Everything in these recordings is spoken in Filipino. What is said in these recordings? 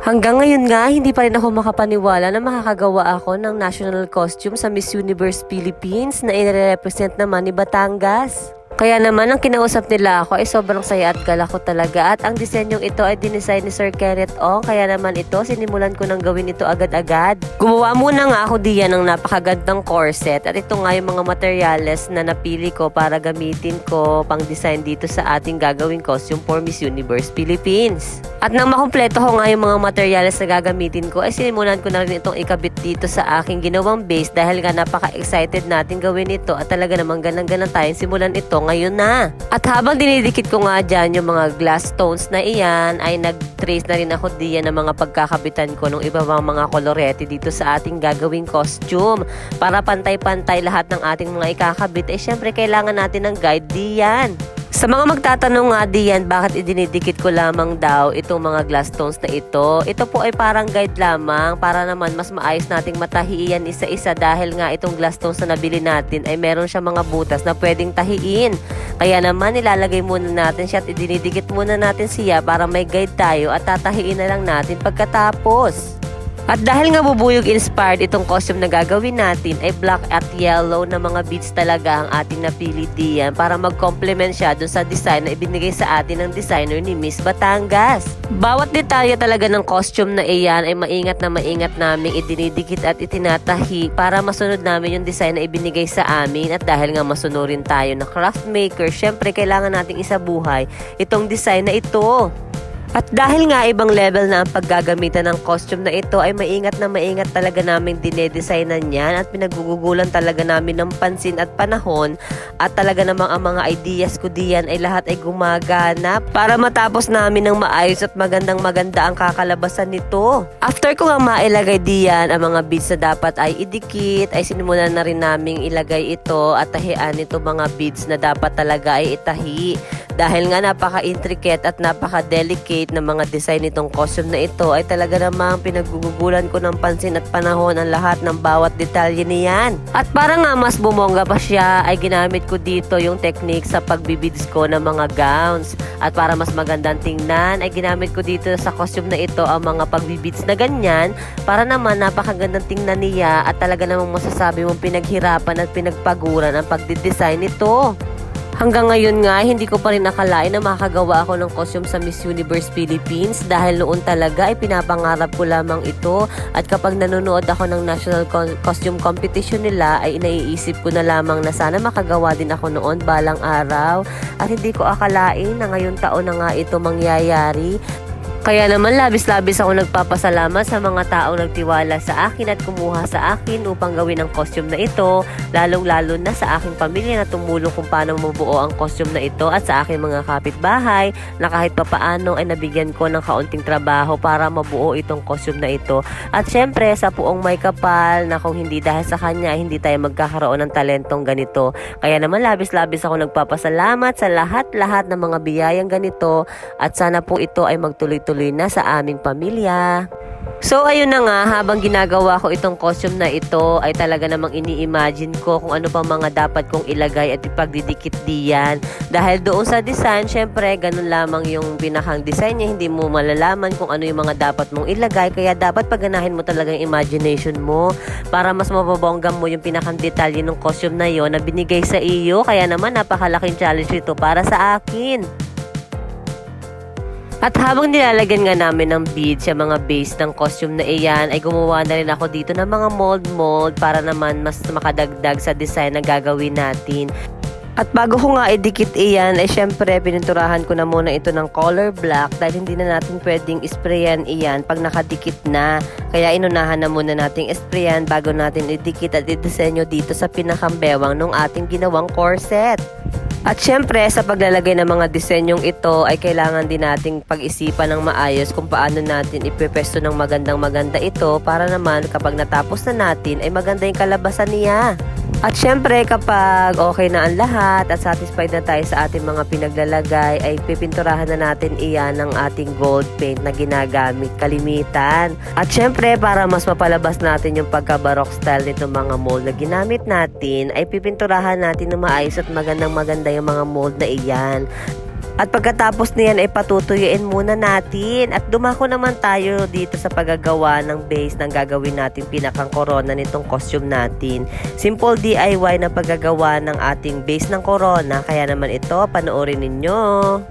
Hanggang ngayon nga, hindi pa rin ako makapaniwala na makakagawa ako ng national costume sa Miss Universe Philippines na ire-represent naman ni Batangas. Kaya naman, ang kinausap nila ako ay sobrang saya at galak ko talaga. At ang disenyong ito ay dinesign ni Sir Kenneth Ong. Kaya naman ito, sinimulan ko nang gawin ito agad-agad. Gumawa muna nga ako diyan ng napakagandang corset. At ito nga yung mga materyales na napili ko para gamitin ko pang design dito sa ating gagawing costume for Miss Universe Philippines. At nang makumpleto ko nga yung mga materyales na gagamitin ko, ay sinimulan ko na rin itong ikabit dito sa aking ginawang base dahil nga napaka-excited natin gawin ito at talaga namang ganang-ganan tayong simulan ito ngayon na. At habang dinidikit ko nga dyan yung mga glass stones na iyan, ay nag-trace na rin ako diyan ng mga pagkakabitan ko ng iba mga kolorete dito sa ating gagawing costume. Para pantay-pantay lahat ng ating mga ikakabit, ay syempre kailangan natin ng guide diyan. Sa mga magtatanong nga diyan bakit idinidikit ko lamang daw itong mga glass stones na ito, ito po ay parang guide lamang para naman mas maayos nating matahiin isa-isa dahil nga itong glass stones na nabili natin ay meron siya mga butas na pwedeng tahiin. Kaya naman ilalagay muna natin siya at idinidikit muna natin siya para may guide tayo at tatahiin na lang natin pagkatapos. At dahil nga bubuyog inspired itong costume na gagawin natin ay black at yellow na mga beads talaga ang ating napili diyan para mag-complement siya dun sa design na ibinigay sa atin ng designer ni Miss Batangas. Bawat detalye talaga ng costume na iyan ay maingat na maingat namin idinidikit at itinatahi para masunod namin yung design na ibinigay sa amin. At dahil nga masunurin tayo na craft maker, syempre kailangan nating isabuhay itong design na ito. At dahil nga ibang level na ang paggagamitan ng costume na ito ay maingat na maingat talaga namin dinedesignan yan at pinagugugulan talaga namin ng pansin at panahon at talaga namang ang mga ideas ko diyan ay lahat ay gumagana para matapos namin ng maayos at maganda ang kakalabasan nito. After ko nga mailagay diyan ang mga beads na dapat ay idikit ay sinimulan na rin naming ilagay ito at tahian ito mga beads na dapat talaga ay itahi. Dahil nga napaka-intricate at napaka-delicate na mga design nitong costume na ito ay talaga namang pinagugulan ko ng pansin at panahon ang lahat ng bawat detalye niyan. At para nga mas bumongga pa siya ay ginamit ko dito yung technique sa pagbibids ko ng mga gowns. At para mas magandang tingnan ay ginamit ko dito sa costume na ito ang mga pagbibids na ganyan para naman napakagandang tingnan niya at talaga namang masasabi mong pinaghirapan at pinagpaguran ang pagdidesign nito. Hanggang ngayon nga, hindi ko pa rin nakalain na makakagawa ako ng costume sa Miss Universe Philippines dahil noon talaga ay pinapangarap ko lamang ito at kapag nanonood ako ng National Costume Competition nila ay naiisip ko na lamang na sana makagawa din ako noon balang araw at hindi ko akalain na ngayong taon na nga ito mangyayari. Kaya naman labis-labis ako nagpapasalamat sa mga taong nagtiwala sa akin at kumuha sa akin upang gawin ang costume na ito, lalong-lalo na sa aking pamilya na tumulong kung paano mabuo ang costume na ito at sa aking mga kapitbahay na kahit papaano ay nabigyan ko ng kaunting trabaho para mabuo itong costume na ito. At syempre sa puong may kapal na kung hindi dahil sa kanya hindi tayo magkakaroon ng talentong ganito. Kaya naman labis-labis ako nagpapasalamat sa lahat-lahat ng mga biyayang ganito at sana po ito ay magtuloy-tuloy na sa aming pamilya. So ayun na nga, habang ginagawa ko itong costume na ito ay talaga namang ini-imagine ko kung ano pa mga dapat kong ilagay at ipagdidikit diyan. Dahil doon sa design, syempre ganun lamang yung pinakang design niya, hindi mo malalaman kung ano yung mga dapat mong ilagay. Kaya dapat pagganahin mo talaga yung imagination mo para mas mababongga mo yung pinakang detalye ng costume na yon na binigay sa iyo. Kaya naman napakalaking challenge ito para sa akin. At habang nilalagyan nga namin ng beads sa mga base ng costume na iyan, ay gumawa na rin ako dito ng mga mold para naman mas makadagdag sa design na gagawin natin. At bago ko nga idikit iyan, ay syempre pininturahan ko na muna ito ng color black dahil hindi na natin pwedeng sprayan iyan pag nakadikit na. Kaya inunahan na muna nating sprayan bago natin idikit at idisenyo dito sa pinakambewang ng ating ginawang corset. At syempre, sa paglalagay ng mga disenyong ito ay kailangan din nating pag-isipan ng maayos kung paano natin ipepesto ng maganda ito para naman kapag natapos na natin ay maganda yung kalabasan niya. At syempre, kapag okay na ang lahat at satisfied na tayo sa ating mga pinaglalagay ay pipinturahan na natin iyan ng ating gold paint na ginagamit kalimitan. At syempre, para mas mapalabas natin yung pagka-baroque style nitong mga mold na ginamit natin ay pipinturahan natin ng maayos at maganda yung mga mold na iyan. At pagkatapos niyan ay patutuyuin muna natin. At dumako naman tayo dito sa paggagawa ng base ng gagawin natin pinakang corona nitong costume natin. Simple DIY na paggagawa ng ating base ng corona. Kaya naman ito, panoorin ninyo.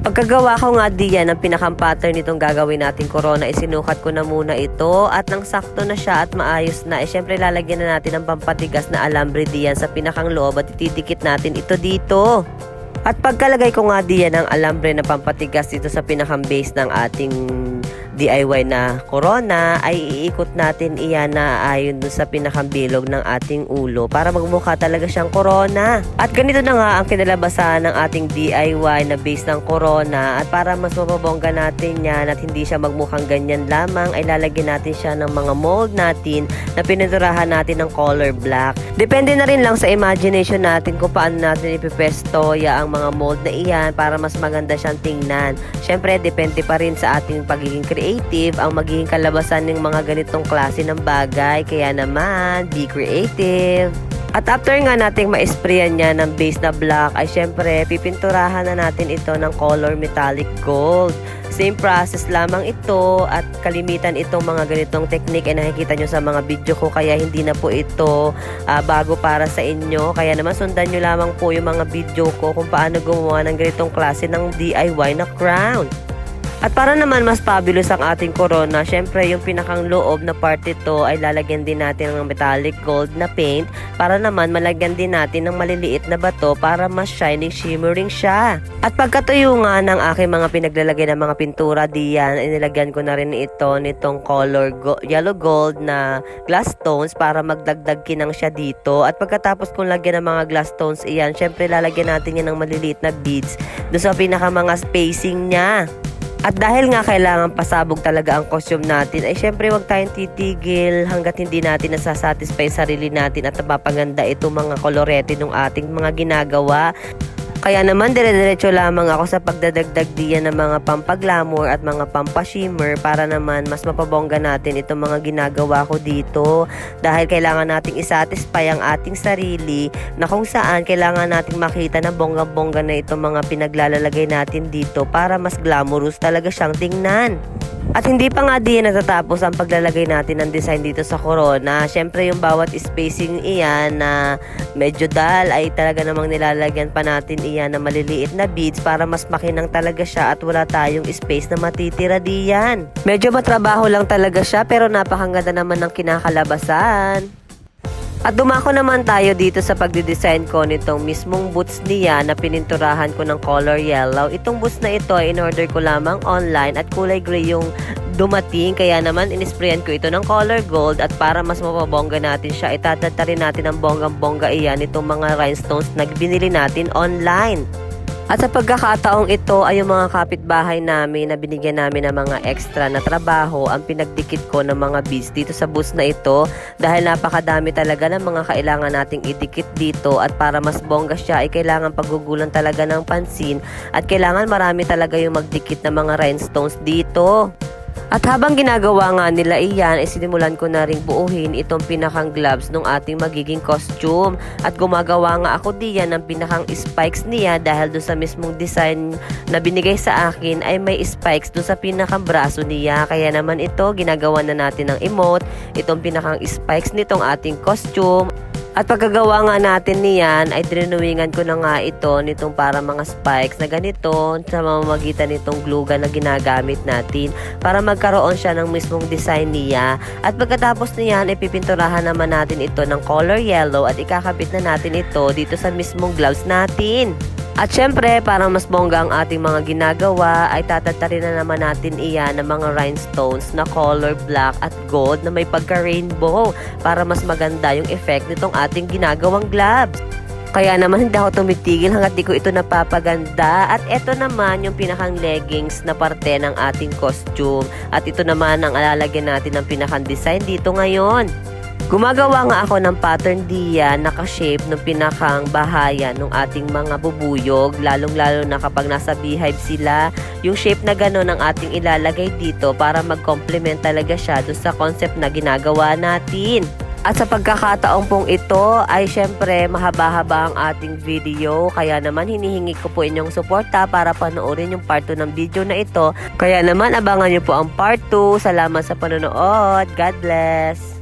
Pagkagawa ko nga diyan ng pinakang pattern nitong gagawin natin corona, isinukat ko na muna ito. At nang sakto na siya at maayos na, syempre lalagyan na natin ng pampatigas na alambre diyan sa pinakang loob at itidikit natin ito dito. At pagkalagay ko nga diyan ng alambre na pampatigas dito sa pinakang base ng ating DIY na corona, ay iikot natin iyan na ayon dun sa pinakang bilog ng ating ulo para magmukha talaga siyang corona. At ganito na nga ang kinalabasan ng ating DIY na base ng corona. At para mas mapabongga natin yan at hindi siya magmukhang ganyan lamang, ay lalagyan natin siya ng mga mold natin na pininturahan natin ng color black. Depende na rin lang sa imagination natin kung paano natin ipipestoya ang mga mold na iyan para mas maganda siyang tingnan. Syempre, depende pa rin sa ating pagiging creative ang magiging kalabasan ng mga ganitong klase ng bagay. Kaya naman, be creative. At after nga nating ma-sprayan niya ng base na black, ay syempre, pipinturahan na natin ito ng color metallic gold. Same process lamang ito at kalimitan itong mga ganitong technique ay nakikita nyo sa mga video ko, kaya hindi na po ito bago para sa inyo. Kaya naman sundan nyo lamang po yung mga video ko kung paano gumawa ng ganitong klase ng DIY na crown. At para naman mas fabulous ang ating corona, syempre yung pinakang loob na part ito ay lalagyan din natin ng metallic gold na paint para naman malagyan din natin ng maliliit na bato para mas shining, shimmering siya. At pagkatuyo nga ng aking mga pinaglalagay ng mga pintura diyan, inilagyan ko na rin ito nitong color yellow gold na glass stones para magdagdag kinang siya dito. At pagkatapos kong lagyan ng mga glass stones iyan, syempre lalagyan natin yan ng maliliit na beads doon sa pinaka mga spacing niya. At dahil nga kailangan pasabog talaga ang costume natin, ay syempre wag tayong titigil hanggat hindi natin nasasatisfy sarili natin at napapaganda itong mga kolorete ng ating mga ginagawa. Kaya naman dire-diretso lamang ako sa pagdadagdag diyan ng mga pampaglamour at mga pampashimmer para naman mas mapabongga natin itong mga ginagawa ko dito. Dahil kailangan nating isatisfy ang ating sarili na kung saan kailangan nating makita na bongga-bongga na itong mga pinaglalagay natin dito para mas glamorous talaga siyang tingnan. At hindi pa nga diyan natatapos ang paglalagay natin ng design dito sa corona. Syempre yung bawat spacing iyan na medyo dull ay talaga namang nilalagyan pa natin iyan na maliliit na beads para mas makinang talaga siya at wala tayong space na matitira diyan. Medyo matrabaho lang talaga siya pero napakaganda naman ng kinakalabasan. At dumako naman tayo dito sa pagdidesign ko nitong mismong boots niya na pininturahan ko ng color yellow. Itong boots na ito ay in-order ko lamang online at kulay gray yung dumating. Kaya naman inisprayan ko ito ng color gold at para mas mapabongga natin siya, itatata rin natin ang bonggang-bongga iyan itong mga rhinestones na binili natin online. At sa pagkakataong ito ay yung mga kapitbahay namin na binigyan namin ng mga extra na trabaho ang pinagdikit ko ng mga beads dito sa boots na ito dahil napakadami talaga ng mga kailangan nating idikit dito at para mas bongga siya ay kailangan paggugulan talaga ng pansin at kailangan marami talaga yung magdikit ng mga rhinestones dito. At habang ginagawa nga nila iyan, ay sinimulan ko na ring buuhin itong pinakang gloves ng ating magiging costume. At gumagawa nga ako diyan ng pinakang spikes niya dahil doon sa mismong design na binigay sa akin ay may spikes doon sa pinakang braso niya. Kaya naman ito, ginagawa na natin ng emote, itong pinakang spikes nitong ating costume. At pagkagawa nga natin niyan ay drinuwingan ko na nga ito nitong para mga spikes na ganito sa mamamagitan nitong glue gun na ginagamit natin para magkaroon siya ng mismong design niya. At pagkatapos niyan ay pipinturahan naman natin ito ng color yellow at ikakabit na natin ito dito sa mismong gloves natin. At syempre, parang mas bongga ang ating mga ginagawa, ay tatatarin na naman natin iyan ng mga rhinestones na color black at gold na may pagka-rainbow para mas maganda yung effect nitong ating ginagawang gloves. Kaya naman hindi ako tumitigil hanggat di ko ito napapaganda. At ito naman yung pinakang leggings na parte ng ating costume. At ito naman ang alalagyan natin ng pinakang design dito ngayon. Gumagawa nga ako ng pattern diyan, naka-shape ng pinakang bahayan ng ating mga bubuyog, lalong-lalo na kapag nasa beehive sila. Yung shape na gano'n ang ating ilalagay dito para mag-complement talaga siya doon sa concept na ginagawa natin. At sa pagkakataong pong ito ay syempre mahaba-haba ang ating video. Kaya naman hinihingi ko po inyong suporta para panoorin yung part 2 ng video na ito. Kaya naman abangan nyo po ang part 2. Salamat sa panonood. God bless!